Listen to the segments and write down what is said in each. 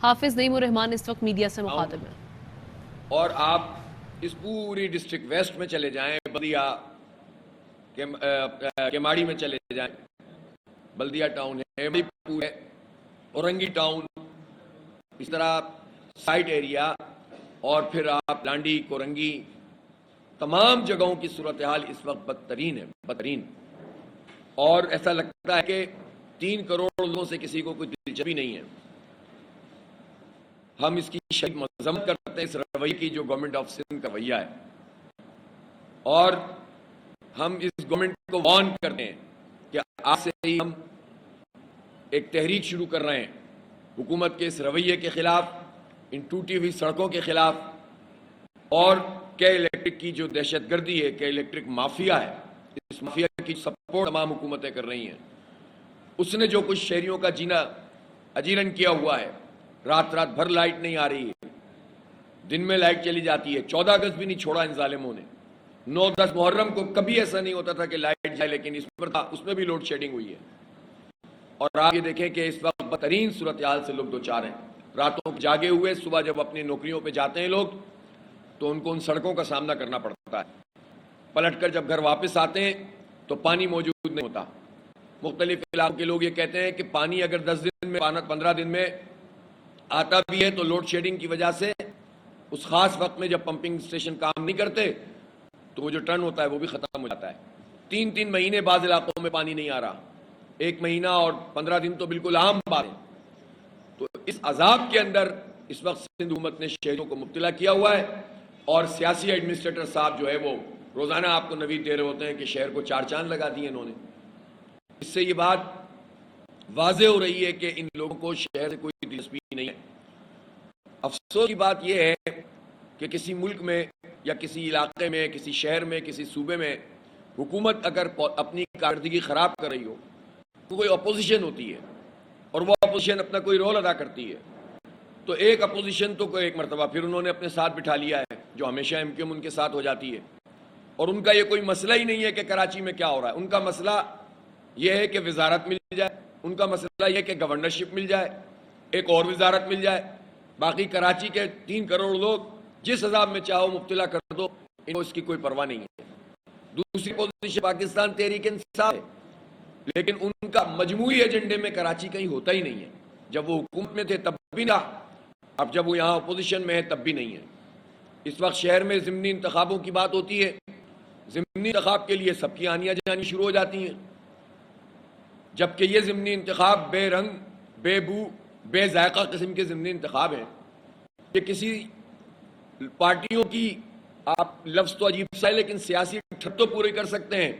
حافظ نعیم الرحمان اس وقت میڈیا سے مخاطب ہیں۔ اور آپ اس پوری ڈسٹرکٹ ویسٹ میں چلے جائیں، بلدیا کیماڑی میں چلے جائیں، بلدیا ٹاؤن ہے، اورنگی ٹاؤن، اس طرح سائٹ ایریا، اور پھر آپ لانڈی، کورنگی، تمام جگہوں کی صورتحال اس وقت بدترین ہے، بدترین۔ اور ایسا لگتا ہے کہ 3 کروڑ لوگوں سے کسی کو کوئی دلچسپی نہیں ہے۔ ہم اس کی شدید مذمت کرتے ہیں، اس رویے کی جو گورنمنٹ آف سندھ کا رویہ ہے، اور ہم اس گورنمنٹ کو وارن کرتے ہیں کہ آج سے ہی ہم ایک تحریک شروع کر رہے ہیں حکومت کے اس رویے کے خلاف، ان ٹوٹی ہوئی سڑکوں کے خلاف، اور کے الیکٹرک کی جو دہشت گردی ہے، کے الیکٹرک مافیا ہے، اس مافیا کی سپورٹ تمام حکومتیں کر رہی ہیں۔ اس نے جو کچھ شہریوں کا جینا اجیرن کیا ہوا ہے، رات رات بھر لائٹ نہیں آ رہی ہے، دن میں لائٹ چلی جاتی ہے، 14 اگست بھی نہیں چھوڑا ان ظالموں نے، 9-10 محرم کو کبھی ایسا نہیں ہوتا تھا کہ لائٹ جائے، لیکن اس پر تھا، اس میں بھی لوڈ شیڈنگ ہوئی ہے۔ اور آپ یہ دیکھیں کہ اس وقت بدترین صورتحال سے لوگ دوچار ہیں، راتوں کو جاگے ہوئے، صبح جب اپنی نوکریوں پہ جاتے ہیں لوگ تو ان کو ان سڑکوں کا سامنا کرنا پڑتا ہے، پلٹ کر جب گھر واپس آتے ہیں تو پانی موجود نہیں ہوتا۔ مختلف علاقوں کے لوگ یہ کہتے ہیں کہ پانی اگر 10 دن میں 15 دن میں آتا بھی ہے تو لوڈ شیڈنگ کی وجہ سے اس خاص وقت میں جب پمپنگ اسٹیشن کام نہیں کرتے تو وہ جو ٹرن ہوتا ہے وہ بھی ختم ہو جاتا ہے۔ 3 مہینے بعض علاقوں میں پانی نہیں آ رہا، 1 مہینہ اور 15 دن تو بالکل عام بات ہے۔ تو اس عذاب کے اندر اس وقت سندھ حکومت نے شہریوں کو مبتلا کیا ہوا ہے، اور سیاسی ایڈمنسٹریٹر صاحب جو ہے وہ روزانہ آپ کو نوید دے رہے ہوتے ہیں کہ شہر کو 4 چاند لگا دیے انہوں نے۔ اس سے یہ بات واضح ہو رہی ہے کہ ان لوگوں کو شہر سے کوئی دلچسپی نہیں ہے۔ افسوس کی بات یہ ہے کہ کسی ملک میں یا کسی علاقے میں، کسی شہر میں، کسی صوبے میں حکومت اگر اپنی کارکردگی خراب کر رہی ہو تو کوئی اپوزیشن ہوتی ہے، اور وہ اپوزیشن اپنا کوئی رول ادا کرتی ہے، تو ایک اپوزیشن تو کوئی ایک مرتبہ پھر انہوں نے اپنے ساتھ بٹھا لیا ہے، جو ہمیشہ MQM ان کے ساتھ ہو جاتی ہے، اور ان کا یہ کوئی مسئلہ ہی نہیں ہے کہ کراچی میں کیا ہو رہا ہے۔ ان کا مسئلہ یہ ہے کہ وزارت مل جائے، ان کا مسئلہ یہ ہے کہ گورنرشپ مل جائے، ایک اور وزارت مل جائے، باقی کراچی کے 3 کروڑ لوگ جس عذاب میں چاہو مبتلا کر دو، ان کو اس کی کوئی پرواہ نہیں ہے۔ دوسری پوزیشن پاکستان تحریک انصاف ہے، لیکن ان کا مجموعی ایجنڈے میں کراچی کہیں ہوتا ہی نہیں ہے۔ جب وہ حکومت میں تھے تب بھی نہ، اب جب وہ یہاں اپوزیشن میں ہے تب بھی نہیں ہے۔ اس وقت شہر میں ضمنی انتخابوں کی بات ہوتی ہے، ضمنی انتخاب کے لیے سب کی آنیاں جانی شروع ہو جاتی ہیں، جبکہ یہ ضمنی انتخاب بے رنگ، بے بو، بے ذائقہ قسم کے ضمنی انتخاب ہیں۔ یہ کسی پارٹیوں کی، آپ لفظ تو عجیب سا ہے لیکن سیاسی ٹھٹ تو پورے کر سکتے ہیں،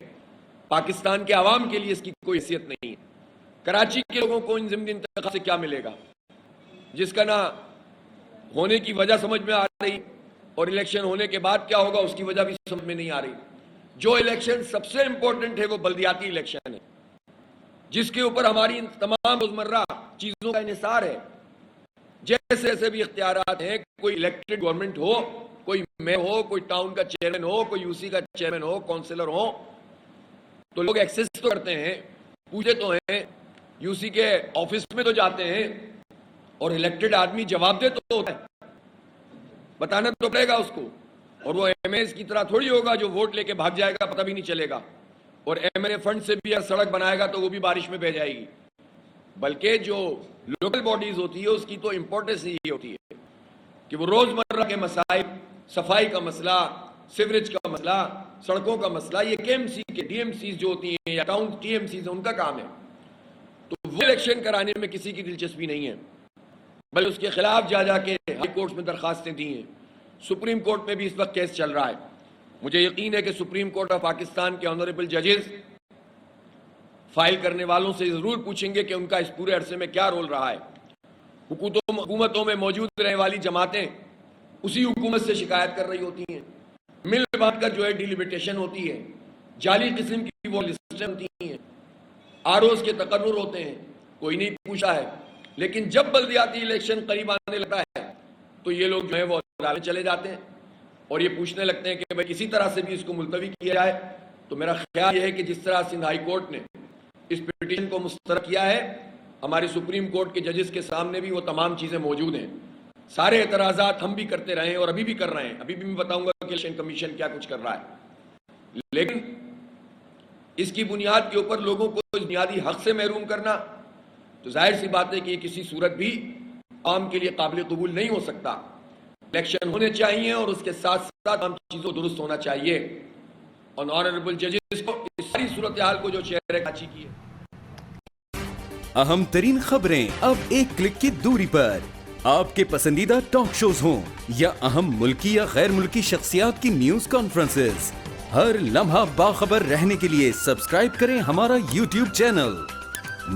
پاکستان کے عوام کے لیے اس کی کوئی حیثیت نہیں ہے۔ کراچی کے لوگوں کو ان ضمنی انتخاب سے کیا ملے گا، جس کا نہ ہونے کی وجہ سمجھ میں آ رہی، اور الیکشن ہونے کے بعد کیا ہوگا اس کی وجہ بھی سمجھ میں نہیں آ رہی۔ جو الیکشن سب سے امپورٹنٹ ہے وہ بلدیاتی الیکشن ہے، جس کے اوپر ہماری تمام روزمرہ چیزوں کا انحصار ہے۔ جیسے ایسے بھی اختیارات ہیں، کوئی الیکٹڈ گورنمنٹ ہو، کوئی میئر ہو، کوئی ٹاؤن کا چیئرمین ہو، کوئی UC کا چیئرمین ہو، کونسلر ہو، تو لوگ ایکسس تو کرتے ہیں، پوچھتے تو ہیں، UC کے آفس میں تو جاتے ہیں، اور الیکٹڈ آدمی جواب دے تو ہوتا ہے، بتانا تو پڑے گا اس کو، اور وہ MLAs کی طرح تھوڑی ہوگا جو ووٹ لے کے بھاگ جائے گا، پتہ بھی نہیں چلے گا، اور MLA فنڈ سے بھی اگر سڑک بنائے گا تو وہ بھی بارش میں بہ جائے گی۔ بلکہ جو لوکل باڈیز ہوتی ہے اس کی تو امپورٹنس یہ ہوتی ہے کہ وہ روزمرہ کے مسائل، صفائی کا مسئلہ، سیوریج کا مسئلہ، سڑکوں کا مسئلہ، یہ KMC کے DMCs جو ہوتی ہیں یا ٹاؤن TMCs ان کا کام ہے۔ تو وہ الیکشن کرانے میں کسی کی دلچسپی نہیں ہے، بلکہ اس کے خلاف جا کے ہائی کورٹس میں درخواستیں دی ہیں، سپریم کورٹ میں بھی اس وقت کیس چل رہا ہے۔ مجھے یقین ہے کہ سپریم کورٹ آف پاکستان کے آنریبل ججز فائل کرنے والوں سے ضرور پوچھیں گے کہ ان کا اس پورے عرصے میں کیا رول رہا ہے۔ حکومتوں میں موجود رہنے والی جماعتیں اسی حکومت سے شکایت کر رہی ہوتی ہیں، مل بانٹ کر جو ہے ڈیلیمیٹیشن ہوتی ہے، جعلی قسم کی وہ لسٹیں ہوتی ہیں، ROs کے تقرر ہوتے ہیں، کوئی نہیں پوچھا ہے۔ لیکن جب بلدیاتی الیکشن قریب آنے لگتا ہے تو یہ لوگ جو ہے وہ عدالت چلے جاتے ہیں اور یہ پوچھنے لگتے ہیں کہ بھائی کسی طرح سے بھی اس کو ملتوی کیا جائے۔ تو میرا خیال یہ ہے کہ جس طرح سندھ ہائی کورٹ نے اس پٹیشن کو مسترد کیا ہے، ہماری سپریم کورٹ کے ججز کے سامنے بھی وہ تمام چیزیں موجود ہیں. سارے اعتراضات ہم بھی کرتے رہے ہیں اور ابھی بھی کر رہے ہیں. ابھی بھی میں بتاؤں گا کہ الیکشن کمیشن کیا کچھ کر رہا ہے. لیکن اس کی بنیاد کے اوپر لوگوں کو اس بنیادی حق سے محروم کرنا تو ظاہر سی بات ہے کہ یہ کسی صورت بھی عوام کے لیے قابل قبول نہیں ہو سکتا. الیکشن ہونے چاہیے اور اس کے ساتھ ساتھ تمام چیزوں درست ہونا چاہیے. اور آنریبل ججز کو اس ساری صورتحال کو جو شہر کراچی کی ہے. اہم ترین خبریں اب ایک کلک کی دوری پر. آپ کے پسندیدہ ٹاک شوز ہوں یا اہم ملکی یا غیر ملکی شخصیات کی نیوز کانفرنسز، ہر لمحہ باخبر رہنے کے لیے سبسکرائب کریں ہمارا یوٹیوب چینل.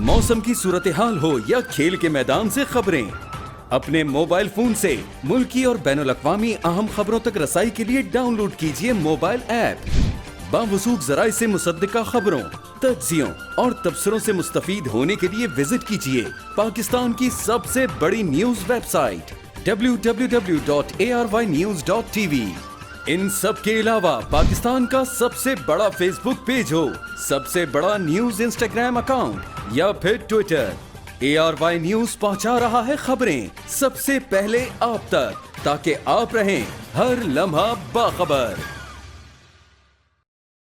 موسم کی صورتحال ہو یا کھیل کے میدان سے خبریں، اپنے موبائل فون سے ملکی اور بین الاقوامی اہم خبروں تک رسائی کے لیے ڈاؤن لوڈ کیجیے موبائل ایپ. باوثوق ذرائع سے مصدقہ خبروں، تجزیوں اور تبصروں سے مستفید ہونے کے لیے وزٹ کیجیے پاکستان کی سب سے بڑی نیوز ویب سائٹ www.arYnews.tv. ان سب کے علاوہ پاکستان کا سب سے بڑا فیس بک پیج ہو، سب سے بڑا نیوز انسٹاگرام اکاؤنٹ یا پھر ٹویٹر، ARY نیوز پہنچا رہا ہے خبریں سب سے پہلے آپ تک، تاکہ آپ رہیں ہر لمحہ باخبر.